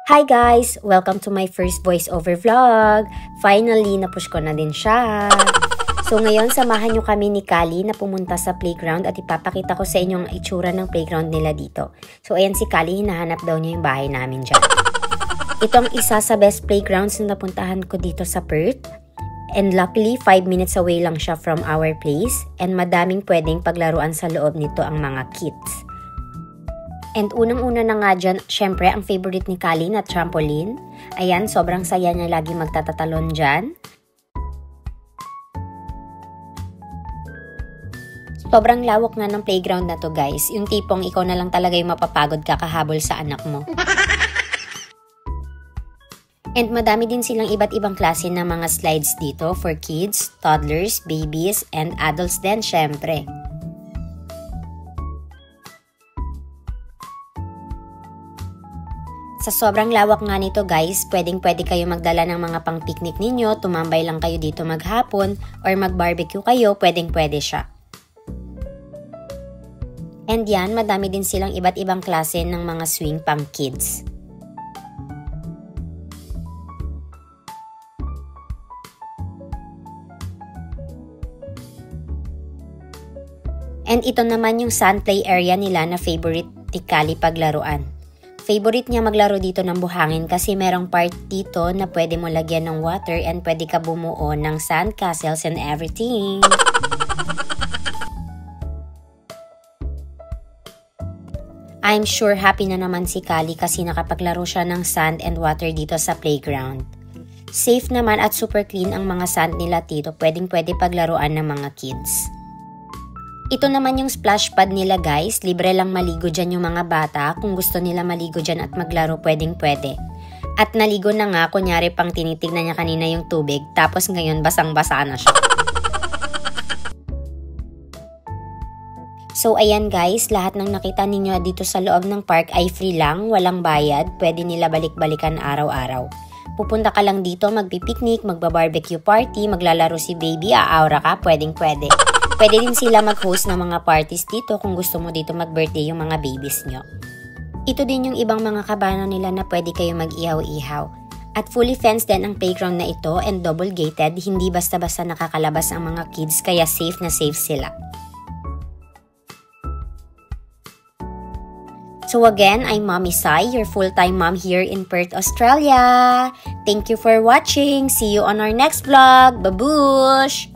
Hi guys! Welcome to my first voiceover vlog. Finally, napush ko na din siya. So ngayon, samahan nyo kami ni Kali na pumunta sa playground at ipapakita ko sa inyo ang itsura ng playground nila dito. So ayan si Kali, hinahanap daw niya yung bahay namin dyan. Ito ang isa sa best playgrounds na napuntahan ko dito sa Perth. And luckily, 5 minutes away lang siya from our place. And madaming pwedeng paglaruan sa loob nito ang mga kids. And unang-una na nga dyan, syempre, ang favorite ni Kali na trampoline. Ayan, sobrang saya niya lagi magtatatalon dyan. Sobrang lawak nga ng playground na to, guys. Yung tipong ikaw na lang talaga yung mapapagod kakahabol sa anak mo. And madami din silang iba't ibang klase ng mga slides dito for kids, toddlers, babies, and adults din, syempre. Sa sobrang lawak nga nito guys, pwedeng-pwede kayo magdala ng mga pang-picnic ninyo, tumambay lang kayo dito maghapon, or mag-barbecue kayo, pwedeng-pwede siya. And yan, madami din silang iba't ibang klase ng mga swing pang kids. And ito naman yung sand play area nila na favorite ni Kali paglaruan. Favorite niya maglaro dito ng buhangin kasi merong part dito na pwede mo lagyan ng water and pwede ka bumuo ng sand castles and everything. I'm sure happy na naman si Kali kasi nakapaglaro siya ng sand and water dito sa playground. Safe naman at super clean ang mga sand nila dito, pwedeng-pwede paglaruan ng mga kids. Ito naman yung splash pad nila guys, libre lang maligo dyan yung mga bata, kung gusto nila maligo dyan at maglaro pwedeng-pwede. At naligo na nga, kunyari pang tinitignan niya kanina yung tubig, tapos ngayon basang-basa na siya. So ayan guys, lahat ng nakita ninyo dito sa loob ng park ay free lang, walang bayad, pwede nila balik-balikan araw-araw. Pupunta ka lang dito, magpipiknik, magba-barbecue party, maglalaro si baby, aaura ka, pwedeng-pwede. Pwede din sila mag-host ng mga parties dito kung gusto mo dito mag-birthday yung mga babies nyo. Ito din yung ibang mga kabana nila na pwede kayo mag-ihaw-ihaw. At fully fenced din ang playground na ito and double gated, hindi basta-basta nakakalabas ang mga kids kaya safe na safe sila. So again, I'm Mommy Sai, your full-time mom here in Perth, Australia. Thank you for watching. See you on our next vlog. Babush!